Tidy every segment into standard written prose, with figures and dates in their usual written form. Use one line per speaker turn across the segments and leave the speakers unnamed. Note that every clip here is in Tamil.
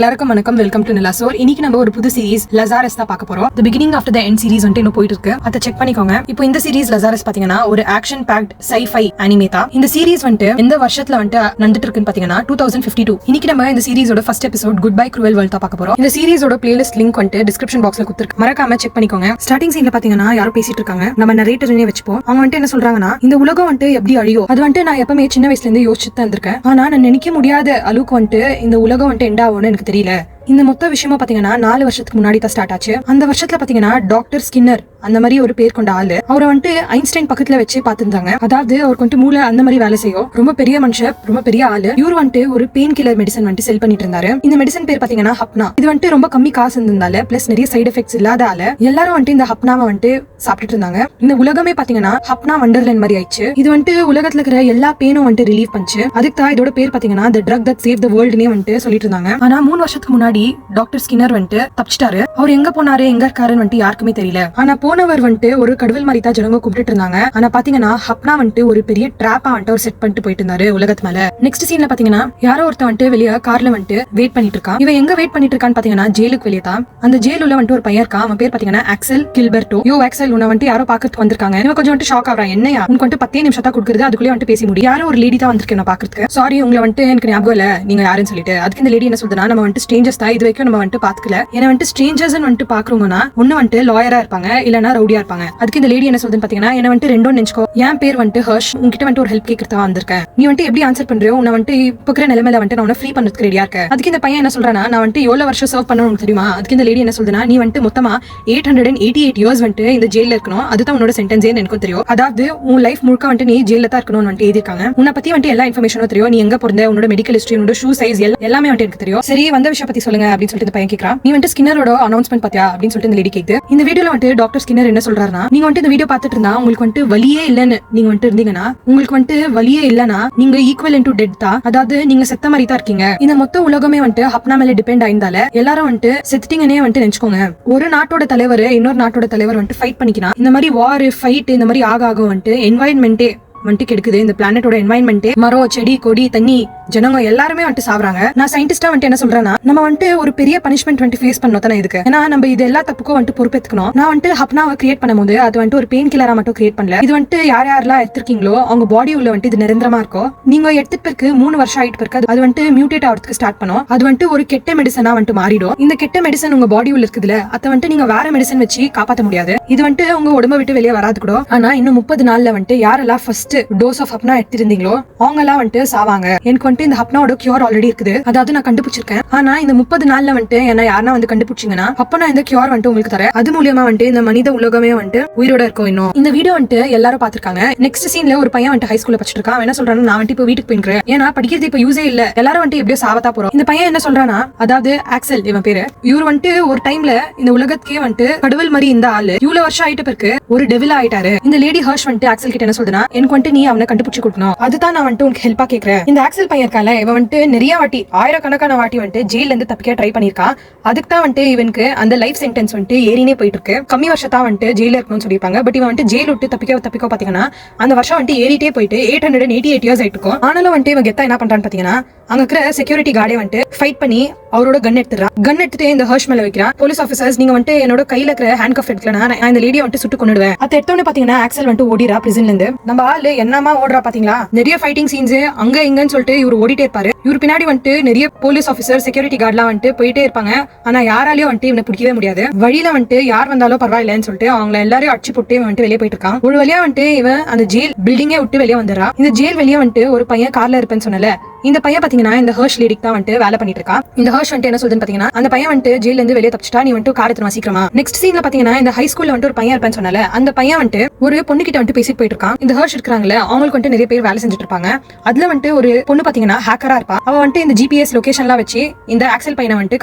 எல்லாருக்கும் வணக்கம். Welcome to Nilasor. இன்னைக்கு நம்ம ஒரு புது சீரிஸ் லசாரஸ் தான் பார்க்க போறோம். The beginning of the end series வந்து இன்னும் போயிட்டு இருக்கு. அதை செக் பண்ணிக்கோங்க. இப்போ இந்த சீரிஸ் லசாரஸ் பாத்தீங்கன்னா ஒரு ஆக்ஷன் பேக்ட் சை-ஃபை அனிமே தான். இந்த சீரிஸ் வந்து எந்த வருஷத்துல வந்து நடந்துட்டு இருக்குன்னு பாத்தீங்கன்னா 2052. இன்னைக்கு நம்ம இந்த சீரிஸோட first episode good bye cruel world தான் பார்க்க போறோம். இந்த சீரிஸோட பிளேலிஸ்ட் லிங்க் வந்து டிஸ்கிரிப்ஷன் பாக்ஸ்ல கொடுத்திருக்கேன். மறக்காம செக் பண்ணிக்கோங்க. ஸ்டார்டிங் சீன்ல பாத்தீங்கன்னா யாரும் பேசிட்டு இருக்காங்க. நம்ம நரேட்டர்னே வச்சுப்போம். அவங்க வந்து என்ன சொல்றாங்கன்னா, இந்த உலகம் வந்து எப்படி அழியோ அது வந்து நான் எப்பவுமே சின்ன வயசுல இருந்து யோசிச்சுட்டு தான் இருந்திருக்கேன். ஆனா நான் நினைக்க முடியாத அளவுக்கு வந்து இந்த உலகம் வந்து எண்ட் ஆகும்னு எனக்கு தெரியல. இந்த மொத்த விஷயமா பாத்தீங்கன்னா 4 வருஷத்துக்கு முன்னாடி தான் ஸ்டார்ட் ஆச்சு. அந்த வருஷத்துல பாத்தீங்கன்னா டாக்டர் ஸ்கின்னர் அந்த மாதிரி ஒரு பேர் கொண்ட ஆளு அவரை வந்துட்டு ஐன்ஸ்டைன் பக்கத்துல வச்சு பாத்துருந்தாங்க. அதாவது அவருக்கு வந்துட்டு மூளை அந்த மாதிரி வேலை செய்யும். ரொம்ப பெரிய மனுஷன், ரொம்ப பெரிய ஆளு. இவர் வந்துட்டு ஒரு பெயின் கில்லர் மெடிசன் வந்துட்டு செல் பண்ணிட்டு இருந்தாரு. இந்த மெடிசன் பேர் பாத்தீங்கன்னா ஹப்னா. இது வந்துட்டு ரொம்ப கம்மி காசு இருந்ததால பிளஸ் நிறைய சைடு எஃபெக்ட்ஸ் இல்லாத ஆளு எல்லாரும் வந்துட்டு இந்த ஹப்னாவை வந்துட்டு சாப்பிட்டுட்டு இருந்தாங்க. இந்த உலகமே பாத்தீங்கன்னா ஹப்னா வண்டர்லேண்ட் மாதிரி ஆயிடுச்சு. இது வந்துட்டு உலகத்துல இருக்கிற எல்லா பெயினும் வந்துட்டு ரிலீவ் பண்ணுச்சு. அதுக்கு தான் இதோட பேர் பாத்தீங்கன்னா the truck that save the வேர்ல்ட்னே வந்துட்டு சொல்லிட்டு இருந்தாங்க. ஆனா 3 வருஷத்துக்கு முன்னாடி டாக்டர் ஸ்கின்னர் வந்துட்டு தப்பிச்சிட்டாரு. அவர் எங்க போனாரு எங்க இருக்காருன்னு வந்துட்டு யாருக்குமே தெரியல. ஆனா போனவர் வந்துட்டு ஒரு கடவுள் மாதிரி தான் ஜனங்க கூப்பிட்டு இருந்தாங்க. ஆனா பாத்தீங்கன்னா ஹப்னா வந்துட்டு ஒரு பெரிய டிராப்பா வந்துட்டு ஒரு செட் பண்ணிட்டு போயிட்டு இருந்தாரு உலகத்து மேல. நெக்ஸ்ட் சீன்ல பாத்தீங்கன்னா யாரோ ஒருத்தன் வந்துட்டு வெளியே கார்ல வந்துட்டு வெயிட் பண்ணிட்டு இருக்கான். இவன் எங்க வெயிட் பண்ணிட்டு இருக்கான்னு பாத்தீங்கன்னா ஜெயிலுக்கு வெளியே தான். அந்த ஜெயில உள்ள வந்துட்டு ஒரு பையன் இருக்கான். அவன் பேர் பாத்தீங்கன்னா ஆக்சல் கில்பர்டோ. யோ ஆக்சல், உன்னை வந்துட்டு யாரோ பாக்கிறதுக்கு வந்திருக்காங்க. இவன் கொஞ்சம் வந்துட்டு ஷாக் ஆகுறான். என்னையா உனக்கு வந்துட்டு 10 நிமிஷம் தான் கொடுக்குறது, அதுக்குள்ளே வந்துட்டு பேசி முடியும். யாரோ ஒரு லேடி தான் வந்திருக்கேன் நான் பாக்குறதுக்கு. சாரி, உங்களை வந்துட்டு எனக்கு ஞாபகம் இல்ல நீங்க யாருன்னு சொல்லிட்டு. அதுக்கு இந்த லேடி என்ன சொல்றதுன்னா, நம்ம வந்துட்டு ஸ்ட்ரேஞ்சர்ஸ் தான், இது வரைக்கும் நம்ம வந்துட்டு பாத்துக்கல. ஏன்னா வந்துட்டு ஸ்ட்ரேஞ்சர்ஸ் வந்துட்டு பாக்குறவங்கன்னா ஒண்ணு வந்துட்டு லாயரா இருப்பாங்க, இல்லன்னா ரவுடியா இருப்பாங்க. அதுக்கு இந்த லேடி என்ன சொல்றதுன்னு பாத்தீங்கன்னா, என்ன வந்துட்டு ரெண்டும் நினைச்சுக்கோ. என் பேர் வந்துட்டு ஹர்ஷ், உங்ககிட்ட வந்துட்டு ஒரு ஹெல்ப் கேட்கறதா வந்திருக்கேன். நீ வந்துட்டு எப்படி ஆன்சர் பண்றியோ, உன்னை வந்துட்டு இப்ப இருக்கிற நிலைமையில வந்துட்டு நான் ஃப்ரீ பண்றதுக்கு ரெடியா இருக்கேன். அதுக்கு இந்த பையன் என்ன சொல்றானா, நான் வந்துட்டு எவ்வளவு வருஷம் சர்வ் பண்ணணும் தெரியுமா. அதுக்கு இந்த லேடி என்ன சொல்றதுன்னா, நீ வந்துட்டு மொத்தமா 888 இயர்ஸ் வந்துட்டு இந்த ஜெயில இருக்கணும். அதுதான் உன்னோட சென்டென்ஸே எனக்கும் தெரியும். அதாவது உன் லைஃப் முழுக்க வந்துட்டு நீ ஜெயில தான் இருக்கணும்னு வந்துட்டு எழுதிருக்காங்க. உன்னை பத்தி வந்துட்டு எல்லா இன்ஃபர்மேஷனும் தெரியும். நீ எங்க பிறந்த, உன்னோட மெடிக்கல் ஹிஸ்டரி, உன்னோட ஷூ சைஸ் எல்லாமே வந்துட்டு எனக்கு தெரியும். சரி, வந்த விஷயம் பத்தி சொல்லுங்க அப்படின்னு சொல்லிட்டு பையன் கேட்கறான். நீ வந்துட்டு ஸ்கின்னரோட அனௌன்ஸ்மெண்ட் பாத்தியா அப்படின்னு சொல்லிட்டு இந்த லேடி கேக்குது. இந்த வீடியோல வந்துட்டு டாக்டர் ஸ்கின்னர் என்ன சொல்றாருன்னா, நீங்க வந்துட்டு இந்த வீடியோ பார்த்துட்டு இருந்தா உங்களுக்கு வந்துட்டு வலியே இல்லன்னு நீங்க வந்துட்டு இருந்தீங்கன்னா, உங்களுக்கு வந்துட்டு வலியே இல்லன்னா நீங்க ஈக்குவல் டு டெட் தான். அதாவது நீங்க செத்த மாதிரி தான் இருக்கீங்க. இந்த மொத்த உலகமே வந்துட்டு ஹப்னா மேல டிபெண்ட் ஆயிருந்தால எல்லாரும் வந்துட்டு செத்துட்டீங்கன்னே வந்துட்டு நினைச்சுக்கோங்க. ஒரு நாட்டோட தலைவர் இன்னொரு நாட்டோட தலைவர் வந்துட்டு ஃபைட் பண்ணிக்கலாம். இந்த மாதிரி வார் ஃபைட் இந்த மாதிரி ஆக வந்துட்டு என்வாயன்மெண்டே வந்துட்டு கெடுக்குது. இந்த பிளானட்டோட என்வாயன்மெண்டே, மரம் செடி கொடி தண்ணி ஜனங்க எல்லாருமே வந்துட்டு சாவறாங்க. நான் சயின்டிஸ்டா வந்துட்டு என்ன சொல்றேன்னா, நம்ம வந்துட்டு ஒரு பெரிய பனிஷ்மெண்ட் வந்துட்டு ஃபேஸ் பண்ணணும் தானே இதுக்கு. ஏன்னா நம்ம இது எல்லா தப்புக்கும் வந்துட்டு பொறுப்பேற்றுக்கணும். நான் வந்துட்டு ஹப்னாவை கிரியேட் பண்ணும்போது அது வந்துட்டு ஒரு பெயின் கில்லரா மட்டும் கிரியேட் பண்ணல. இது வந்துட்டு யாரெல்லாம் எடுத்திருக்கீங்களோ அவங்க பாடி உள்ள வந்துட்டு இது நிரந்தரமா இருக்கும். நீங்க எடுத்துட்டு பிறகு 3 வருஷம் ஆயிட்டு பிறகு அது வந்துட்டு மியூட்டேட் ஆகிறதுக்கு ஸ்டார்ட் பண்ணும். அது வந்துட்டு ஒரு கெட்ட மெடிசனா வந்துட்டு மாறிடும். இந்த கெட்ட மெடிசன் உங்க பாடி உள்ள இருக்குதுல, அதை வந்துட்டு நீங்க வேற மெடிசன் வச்சு காப்பாற்ற முடியாது. இது வந்துட்டு உங்க உடம்ப விட்டு வெளியே வராது கூட. ஆனா இன்னும் 30 நாள்ல வந்துட்டு யாரெல்லாம் ஃபர்ஸ்ட் டோஸ் ஆஃப் ஹப்னா எடுத்திருந்தீங்களோ அவங்க எல்லாம் வந்துட்டு சாவாங்க. எனக்கு வந்துட்டு இந்த ஹப்னாவோட கியூர் ஆல்ரெடி இருக்குது. அதாவது நான் கண்டுபிடிச்சிருக்கேன். ஆனா இந்த 30 நாள்ல வந்துட்டு என்ன யாரா வந்து கண்டுபிடிச்சிங்கன்னா அப்ப நான் இந்த கியூர் வந்துட்டு உங்களுக்கு தரேன். அது மூலியமா வந்துட்டு இந்த மனித உலகமே வந்துட்டு உயிரோட இருக்கும். இன்னும் இந்த வீடியோ வந்துட்டு எல்லாரும் பாத்துருக்காங்க. நெக்ஸ்ட் சீன்ல ஒரு பையன் வந்துட்டு ஹை ஸ்கூல்ல படிச்சிட்டு இருக்கான். என்ன சொல்றான்னு, நான் வந்துட்டு இப்போ வீட்டுக்கு போயிக்கிறேன். ஏன்னா படிக்கிறது இப்ப யூஸே இல்ல, எல்லாரும் வந்துட்டு எப்படியோ சாவத்தா போறோம். இந்த பையன் என்ன சொல்றானா, அதாவது ஆக்சல் இவன் பேரு, இவர் வந்துட்டு ஒரு டைம்ல இந்த உலகத்துக்கே வந்துட்டு கடவுள் மாதிரி இந்த ஆளு இவ்வளவு வருஷம் ஆயிட்டு பிறகு ஒரு டெவில் ஆயிட்டாரு. இந்த லேடி ஹர்ஷ் வந்துட்டு ஆக்சல் கிட்ட என்ன சொல்றா, எனக்கு வந்துட்டு நீ அவனை கண்டுபிடிச்சு கொடுக்கணும். அதுதான் நான் வந்துட்டு உனக்கு ஹெல்ப்பா கேட்கிறேன். இந்த ஆக்சல் பையன் இருக்கால, இவன் வந்துட்டு நிறைய வாட்டி ஆயிரக்கணக்கான வாட்டி வந்துட்டு ஜெயில இருந்து தப்பிக்க ட்ரை பண்ணிருக்கான். அதுக்கு தான் வந்துட்டு இவனுக்கு அந்த லைஃப் சென்டென்ஸ் வந்துட்டு ஏறினே போயிட்டு இருக்கு. கம்மி வருஷத்தா வந்துட்டு ஜெயில இருக்கணும்னு சொல்லியிருப்பாங்க. பட் இவன் வந்துட்டு ஜெயில் விட்டு தப்பிக்க பாத்தீங்கன்னா அந்த வருஷம் வந்துட்டு ஏறிட்டே போயிட்டு 888 இயர்ஸ் ஆயிட்டு இருக்கும். ஆனாலும் வந்துட்டு இவன் கெத்தா என்ன பண்றான்னு பாத்தீங்கன்னா, அங்க இருக்கிற செக்யூரிட்டி கார்டே வந்துட்டு ஃபைட் பண்ணி அவரோட கன் எடுத்துறான். கன் எடுத்துட்டு இந்த ஹர்ஷ் மேல வைக்கிறான். போலீஸ் ஆஃபீசர்ஸ், நீங்க வந்துட்டு என்னோட கையில இருக்கிற ஹேண்ட் கஃப் எடுக்கலனா நான் இந்த லேடியை வந்துட்டு சுட்டு கொண்டுடுவேன். அதை எடுத்தோன்னு பாத்தீங்கன்னா ஆக்சல் வந்துட்டு ஓடிரா பிரிசன்ல இருந்து. நம்ம ஆளு என்னமா ஓடுறா பாத்தீங்களா. நிறைய ஃபைட்டிங் சீன்ஸ் அங்க இங்கன்னு சொல்லிட்டு இவர் ஓடிட்டே இருப்பாரு. இவர் பின்னாடி வந்துட்டு நிறைய போலீஸ் ஆஃபீசர் செக்யூரிட்டி கார்ட்லாம் வந்துட்டு போயிட்டே இருப்பாங்க. ஆனா யாராலையும் வந்துட்டு இவனை பிடிக்கவே முடியாது. வழியில வந்துட்டு யார் வந்தாலும் பரவாயில்லன்னு சொல்லிட்டு அவங்க எல்லாரையும் அடிச்சு போட்டு இவன் வந்துட்டு வெளியே போயிட்டு இருக்கான். ஒரு வழியா வந்துட்டு இவன் அந்த ஜெயில் பில்டிங்கே விட்டு வெளியே வந்துடுறா. இந்த ஜெயில் வெளியே வந்துட்டு ஒரு பையன் கார்ல இருப்பேன்னு சொன்னல, இந்த பையன் பாத்தீங்கன்னா இந்த ஹர்ஷ் லேடிக்கு தான் வந்துட்டு வேலை பண்ணிட்டு இருக்கான். இந்த ஹர்ஷ் வந்துட்டு என்ன சொல்லுதுன்னு பாத்தீங்கன்னா, அந்த பையன் வந்துட்டு ஜெயில இருந்து வெளியே தப்பிச்சிட்டா, நீ வந்துட்டு கார் எடுத்துமா சீக்கிரமா. நெக்ஸ்ட் சீன்ல பாத்தீங்கன்னா இந்த ஹை ஸ்கூல்ல வந்துட்டு ஒரு பையன் இருப்பேன்னு சொன்னல, அந்த பையன் வந்துட்டு ஒரு பொண்ணு கிட்ட வந்துட்டு பேசிட்டு போயிட்டு இருக்கான். இந்த ஹர்ஷ் இருக்காங்கல்ல, அவங்களுக்கு வந்துட்டு நிறைய பேர் வேலை செஞ்சுட்டு இருப்பாங்க. அதுல வந்துட்டு ஒரு பொண்ணு பாத்தீங்கன்னா ஹேக்கரா இருப்பா. அவ வந்துட்டு இந்த GPS லொகேஷன்லாம் வச்சு இந்த ஆக்சல் பையனை வந்துட்டு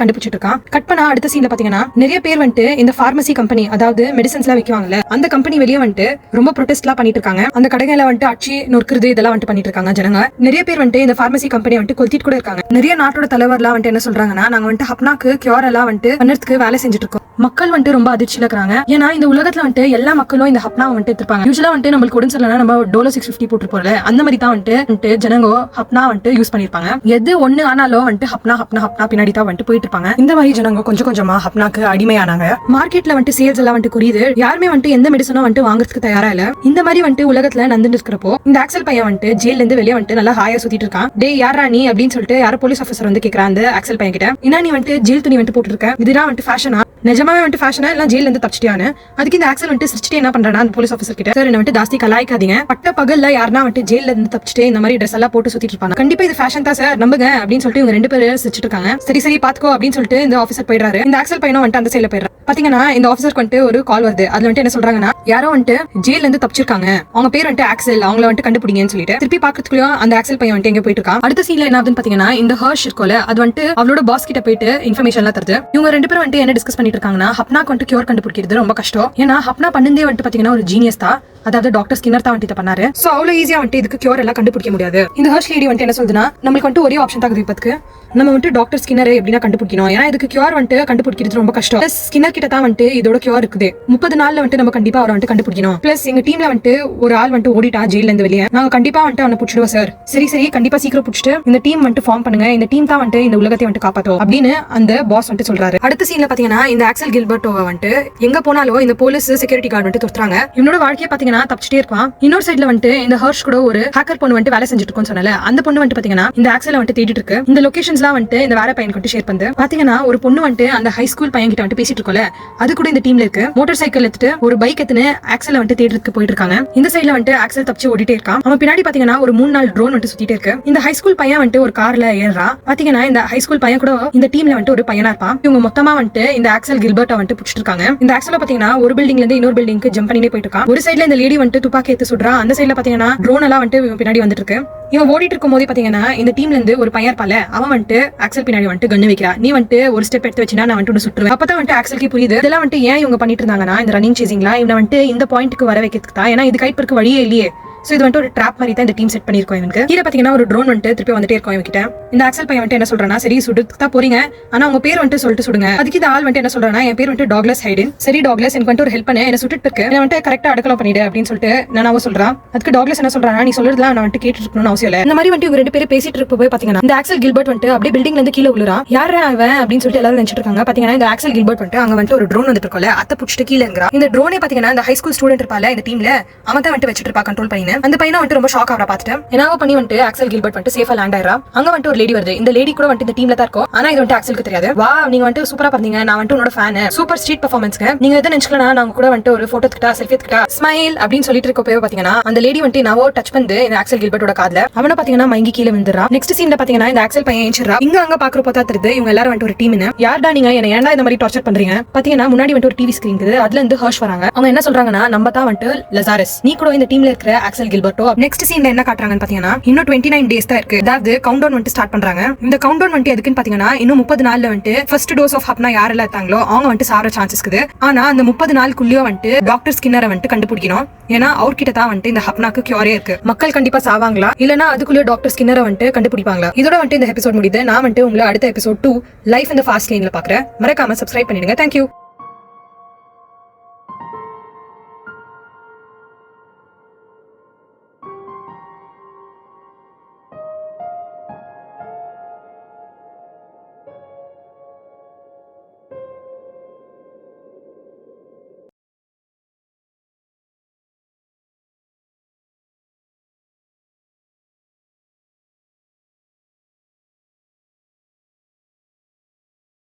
கண்டுபிடிச்சிட்டு இருக்கான். கட் பண்ணா அடுத்த சீன்ல பாத்தீங்கன்னா நிறைய பேர் வந்துட்டு இந்த பார்மசி கம்பெனி, அதாவது மெடிசன்ஸ் எல்லாம் விற்குவாங்கல்ல, அந்த கம்பெனி வெளியே வந்துட்டு ரொம்ப ப்ரொடெஸ்ட் எல்லாம் பண்ணிட்டு இருக்காங்க. அந்த கடைகளை வந்துட்டு அடிச்சு நொறுக்குறது இதெல்லாம் வந்துட்டு பண்ணிட்டு இருக்காங்க ஜனங்க. நிறைய பேர் வந்துட்டு இந்த பார்மசி பார்மசி கம்பெனி வந்துட்டு கொளுத்திட்டு கூட இருக்காங்க. நிறைய நாட்டோட தலைவர்லாம் வந்துட்டு என்ன சொல்றாங்கன்னா, நாங்க வந்துட்டு ஹப்னாக்கு கியூர் எல்லாம் வந்துட்டு பண்ணறதுக்கு வேலை செஞ்சுட்டு இருக்கோம். மக்கள் வந்துட்டு ரொம்ப அதிர்ச்சியில இருக்காங்க. ஏன்னா இந்த உலகத்துல வந்துட்டு எல்லா மக்களும் இந்த ஹப்னா வந்துட்டு எடுத்துப்பாங்க. யூசுவலா வந்துட்டு நம்மளுக்கு உடம்பு சரியில்லைனா நம்ம டோலோ 650 போட்டு போறல, அந்த மாதிரி தான் வந்துட்டு ஜனங்க ஹப்னா வந்துட்டு யூஸ் பண்ணிருப்பாங்க. எது ஒண்ணு ஆனாலும் வந்துட்டு ஹப்னா ஹப்னா ஹப்னா பின்னாடி தான் வந்துட்டு போயிட்டு இருப்பாங்க. இந்த மாதிரி ஜனங்க கொஞ்சம் கொஞ்சமா ஹப்னாக்கு அடிமையானாங்க. மார்க்கெட்ல வந்துட்டு சேல்ஸ் எல்லாம் வந்துட்டு குறையுது. யாருமே வந்துட்டு எந்த மெடிசனும் வந்துட்டு வாங்குறதுக்கு தயாரா இல்ல. இந்த மாதிரி வந்துட்டு உலகத்துல நடந்துட்டு இருக்கிறப்போ இந்த ஆக்சல் பையன் வந்துட்டு ஜெயில இருந்து வெளியே வந்துட்டு நல்லா ஹாயா சுத்திட்டு இருக்கான். டே யாரா நீ அப்படின்னு சொல்லிட்டு யாரோ போலீஸ் ஆஃபீஸர் வந்து கேக்குறான் அந்த ஆக்சல் பையன் கிட்ட. என்ன நீ வந்துட்டு ஜெயில் துணி வந்துட்டு போட்டு இருக்க, இதுதான் வந்துட்டு ஃபேஷனா, நிஜமாவே வந்துட்டு ஃபேஷனா இல்ல ஜெயில இருந்து தப்பிச்சிட்டியானு. அதுக்கு இந்த ஆக்சல் வந்துட்டு சிரிச்சிட்டு என்ன பண்றானா அந்த போலீஸ் ஆஃபீஸர் கிட்ட, சார் என்ன வந்துட்டு ஜாஸ்தி கலாய்க்காதீங்க, பட்ட பகல்ல யாருனா வந்துட்டு ஜெயில இருந்து தப்பிச்சிட்டு இந்த மாதிரி ட்ரெஸ் எல்லாம் போட்டு சுத்திட்டு இருப்பாங்க, கண்டிப்பா இது ஃபேஷன் தான் சார் நம்புங்க அப்படின்னு சொல்லிட்டு இவங்க ரெண்டு பேரும் சிரிச்சிட்டு இருக்காங்க. சரி சரி பாத்துக்கோ அப்படின்னு சொல்லிட்டு இந்த ஆஃபீஸர் போயிடுறாரு. இந்த ஆக்சல் பையனும் வந்துட்டு அந்த சைடுல போயிடுறாரு. பாத்தீங்கன்னா இந்த ஆஃபீஸருக்கு வந்துட்டு ஒரு கால் வருது. அதுல வந்துட்டு என்ன சொல்றாங்கன்னா, யாரோ வந்துட்டு ஜெயில இருந்து தப்பிச்சிருக்காங்க, அவங்க பேர் வந்துட்டு ஆக்சல், அவங்கள வந்துட்டு கண்டுபிடிங்கன்னு சொல்லிட்டு திருப்பி பாக்கிறதுக்குள்ளயும் அந்த ஆக்சல் பையன் வந்துட்டு எங்க போயிட்டு இருக்கான். அடுத்த சீன்ல என்ன ஆகுதுன்னு பாத்தீங்கன்னா, இந்த ஹர்ஷ் இருக்கும்ல அது வந்துட்டு அவளோட பாஸ் கிட்ட போயிட்டு இன்ஃபர்மேஷன் எல்லாம் தருது. இவங்க ரெண்டு பேரும் வந்துட்டு என்ன டிஸ்கஸ் பண்ணிட்டு இருக்காங்கன்னா, ஹப்னாக்கு வந்துட்டு கியூர் கண்டுபிடிக்கிறது ரொம்ப கஷ்டம். ஏன்னா ஹப்னா பண்ணதே வந்துட்டு பாத்தீங்கன்னா ஒரு ஜீனியஸ் தான். அதாவது டாக்டர் ஸ்கின்னர் தான் வந்துட்டு பண்ணாரு. சோ அவ்வளவு ஈஸியா வந்துட்டு இதுக்கு கியூர் எல்லாம் கண்டுபிடிக்க முடியாது. இந்த ஹர்ஷ் லேடி வந்துட்டு என்ன சொல்லுதுன்னா, நம்மளுக்கு வந்துட்டு ஒரே ஆப்ஷன் தான் இப்போதுக்கு, நம்ம வந்துட்டு டாக்டர் ஸ்கின்னர் எப்படின்னா கண்டுபிடிக்கணும். ஏன்னா இதுக்கு கியூர் வந்துட்டு கண்டுபிடிக்கிறது ரொம்ப கஷ்டம். பிளஸ் ஸ்கின்னர் கிட்ட தான் வந்துட்டு இதோட கியூர் இருக்குது. 30 நாள்ல வந்துட்டு நம்ம கண்டிப்பா அவரை வந்துட்டு கண்டுபிடிக்கணும். பிளஸ் எங்க டீம்ல வந்துட்டு ஒரு ஆள் வந்துட்டு ஓடிட்டா ஜெயில இருந்து வெளியே, நாங்க கண்டிப்பா வந்துட்டு அவனை பிடிச்சிடுவோம் சார். சரி சரி கண்டிப்பா சீக்கிரம் பிடிச்சிட்டு இந்த டீம் வந்துட்டு ஃபார்ம் பண்ணுங்க, இந்த டீம் தான் வந்துட்டு இந்த உலகத்தை வந்துட்டு காப்பாத்தோம் அப்படின்னு அந்த பாஸ் வந்துட்டு சொல்றாரு. அடுத்த சீன்ல பாத்தீங்கன்னா இந்த ஆக்சல் கில்பர்ட்டோவை வந்துட்டு எங்க போனாலும் இந்த போலீஸ் செக்யூரிட்டி கார்டு வந்துட்டு துரத்துறாங்க. இவனோட வாழ்க்கையை பாத்தீங்கன்னா தப்பிச்சிட்டே இருப்பான். இன்னொரு சைடுல வந்துட்டு இந்த ஹர்ஷ் கூட ஒரு ஹேக்கர் பொண்ணு வந்துட்டு வேலை செஞ்சுட்டு இருக்கும்னு சொன்னால, அந்த பொண்ணு வந்துட்டு பாத்தீங்கன்னா இந்த ஆக்சலை வந்துட்டு தேடிட்டு இருக்கு. இந்த லொகேஷன்ஸ்லாம் வந்துட்டு இந்த வேற பையன் வந்துட்டு ஷேர் பண்ணுது. பாத்தீங்கன்னா ஒரு பொண்ணு வந்துட்டு அந்த ஹை ஸ்கூல் பையன் கிட்ட வந்துட்டு பேசிட்டு இருக்கோல, அது கூட இந்த டீம்ல இருக்கு. மோட்டார் சைக்கிள் எடுத்துட்டு ஒரு பைக் எடுத்துன்னு ஆக்சலை வந்துட்டு தேடுறதுக்கு போயிட்டு இருக்காங்க. இந்த சைடுல வந்துட்டு ஆக்சல் தப்பிச்சு ஓடிட்டே இருக்கான். அவன் பின்னாடி பாத்தீங்கன்னா ஒரு 3-4 ட்ரோன் வந்துட்டு சுத்திட்டே இருக்கு. இந்த ஹை ஸ்கூல் பையன் வந்துட்டு ஒரு கார்ல ஏறான். பாத்தீங்கன்னா இந்த ஹை ஸ்கூல் பையன் கூட இந்த டீம்ல வந்துட்டு ஒரு பையனா இருப்பான். இவங்க மொத்தமா வந்துட்டு இந்த ஆக்சல் கில்பர்ட்டை வந்துட்டு பிடிச்சிட்டு இருக்காங்க. இந்த ஆக்சல பாத்தீங்கன்னா ஒரு பில்டிங்ல இருந்து இன்னொரு பில்டிங்க்கு ஜம்ப் பண்ணிட்டே போயிட்டு இருக்கான். ஒரு சைடுல இந்த லேடி வந்துட்டு துப்பாக்கி எடுத்து சுடுறா. அந்த சைடுல பாத்தீங்கன்னா ட்ரோன் எல்லாம் வந்துட்டு பின்னாடி வந்துட்டு இருக்கு. இவன் ஓடிட்டு இருக்கும் போதே பாத்தீங்கன்னா இந்த டீம்ல இருந்து ஒரு பையன் இருப்பால, அவன் வந்துட்டு ஆக்சல் பின்னாடி வந்துட்டு கண்ணு வைக்கிறா. நீ வந்துட்டு ஒரு ஸ்டெப் எடுத்து வச்சினா நான் வந்துட்டு சுட்டுருவேன். அப்பதான் வந்துட்டு ஆக்சலுக்கு புரியுது இதெல்லாம் வந்துட்டு ஏன் இவங்க பண்ணிட்டு இருந்தாங்கன்னா, இந்த ரன்னிங் சேசிங்ல இவனை வந்துட்டு இந்த பாயிண்ட்டுக்கு வர வைக்கிறதுக்கு தான். ஏன்னா இது கைட் பருக்கு வழியே இல்லையே. சோ இது வந்துட்டு ஒரு ட்ராப் மாதிரி தான் இந்த டீம் செட் பண்ணிருக்கோம். இவனுக்கு கீழே பாத்தீங்கன்னா ஒரு ட்ரோன் வந்துட்டு திருப்பி வந்துட்டே இருக்கும் இவங்கிட்ட. இந்த ஆக்சல் பையன் வந்துட்டு என்ன சொல்றானா, சரி சுடுறதுக்கு தான் போறீங்க, ஆனா உங்க பேர் வந்துட்டு சொல்லிட்டு சுடுங்க. அதுக்கு இந்த ஆள் வந்துட்டு என்ன சொல்றானா, என் பேர் வந்துட்டு டாக்லஸ் ஹைடன். சரி டாக்லஸ் எனக்கு வந்துட்டு ஒரு ஹெல்ப் பண்ணு, என்ன சுட்டுட்டு இருக்கு, என்ன வந்துட்டு கரெக்டா அடக்கலாம் பண்ணிடு அப்படின்னு சொல்லிட்டு நான் சொல்றான். அதுக்கு டாக்லஸ் என்ன சொல்றானா, நீ சொல்றதுலாம் நான் வந்துட்டு கேட்டு இருக்கணும்னு அவசியம் இல்ல. இந்த மாதிரி வந்துட்டு இவங்க ரெண்டு பேரும் பேசிட்டு இருக்க போய் பாத்தீங்கன்னா இந்த ஆக்சல் கில்பர்ட் வந்துட்டு அப்படியே பில்டிங்ல இருந்து கீழே விழுறான். யாரா அவன் அப்படின்னு சொல்லிட்டு எல்லாரும் நினைச்சிட்டு இருக்காங்க. பாத்தீங்கன்னா இந்த ஆக்சல் கில்பர்ட் வந்துட்டு அங்க வந்துட்டு ஒரு ட்ரோன் வந்துட்டு இருக்கோல, அத புடிச்சிட்டு கீழே இறங்குறான். இந்த ட்ரோனே பாத்தீங்கன்னா இந்த ஹை ஸ்கூல் ஸ்டூடெண்ட் இருப்பால இந்த டீம்ல, அவன் தான் வந்துட்டு வச்சிட்டு இருப்பா கண்ட்ரோல் பண்ணி. அந்த பையனை வந்துட்டு ரொம்ப ஷாக் ஆகற பாத்துட்டு என்னவோ பண்ணி வந்துட்டு ஆக்சல் கில்பர்ட் வந்துட்டு சேஃபா லேண்ட் ஆயிரா. அங்க வந்துட்டு ஒரு லேடி வருது. இந்த லேடி கூட வந்துட்டு இந்த டீம்ல தான் இருக்கும். ஆனா இது வந்துட்டு ஆக்சலுக்கு தெரியாது. வா நீங்க வந்துட்டு சூப்பரா பண்ணீங்க, நான் வந்துட்டு உன்னோட ஃபேன், சூப்பர் ஸ்ட்ரீட் பெர்ஃபார்மன்ஸ்க்கு நீங்க எதை நினைச்சுக்கலாம், நாங்க கூட வந்துட்டு ஒரு போட்டோ எடுத்துட்டா செல்ஃபி எடுத்துட்டா ஸ்மைல் அப்படின்னு சொல்லிட்டு இருக்க போய் பாத்தீங்கன்னா அந்த லேடி வந்துட்டு நாவோ டச் பண்ணி இந்த ஆக்சல் கில்பர்ட்டோட காதுல அவனை பாத்தீங்கன்னா மயங்கி கீழே விழுந்துறா. நெக்ஸ்ட் சீன்ல பாத்தீங்கன்னா இந்த ஆக்சல் பையன் ஏஞ்சிரா. இங்க அங்க பாக்குறப்ப தான் தெரியுது இவங்க எல்லாரும் வந்துட்டு ஒரு டீம்னு. யார்டா நீங்க என்ன ஏன்டா இந்த மாதிரி டார்ச்சர் பண்றீங்க. பாத்தீங்கன்னா முன்னாடி வந்துட்டு ஒரு டிவி ஸ்கிரீன் இருக்குது. அதுல இருந்து ஹர்ஷ் வராங்க. அவங்க என்ன சொல்றாங்கன்னா, நம்ம தான் வந்துட்டு லசாரஸ், நீ கூட இந்த டீம்ல இருக்கிற ஆக்சல் கில்பர்ட்டோ. நெக்ஸ்ட் சீன்ல என்ன காட்டுறாங்கன்னு பாத்தீங்கன்னா இன்னும் 29 டேஸ் தான் இருக்கு. அதாவது கவுண்ட் டவுன் வந்துட்டு ஸ்டார்ட் பண்றாங்க. இந்த கவுண்ட் டவுன் வந்துட்டு எதுக்குன்னு பாத்தீங்கன்னா இன்னும் 30 நாள்ல வந்துட்டு ஃபர்ஸ்ட் டோஸ் ஆஃப் ஹப்னா யாரெல்லாம் எடுத்தாங்களோ அவங்க வந்துட்டு சாவர சான்சஸ் இருக்குது. ஆனா அந்த 30 நாளுக்குள்ளேயே வந்துட்டு டாக்டர் ஸ்கின்னரை வந்துட்டு கண்டுபிடிக்கணும். ஏன்னா அவர்கிட்ட தான் வந்துட்டு இந்த ஹப்னாக்கு கியூரே இருக்கு. மக்கள் கண்டிப்பா சாவாங்களா இல்லனா அதுக்குள்ளே டாக்டர் ஸ்கின்னரை வந்துட்டு கண்டுபிடிப்பாங்களா? இதோட வந்துட்டு இந்த எபிசோட் முடியுது. நான் வந்துட்டு உங்களை அடுத்த episode 2 life in the fast லேன்ல பாக்குறேன். மறக்காம சப்ஸ்கிரைப் பண்ணிடுங்க. தேங்க்யூ.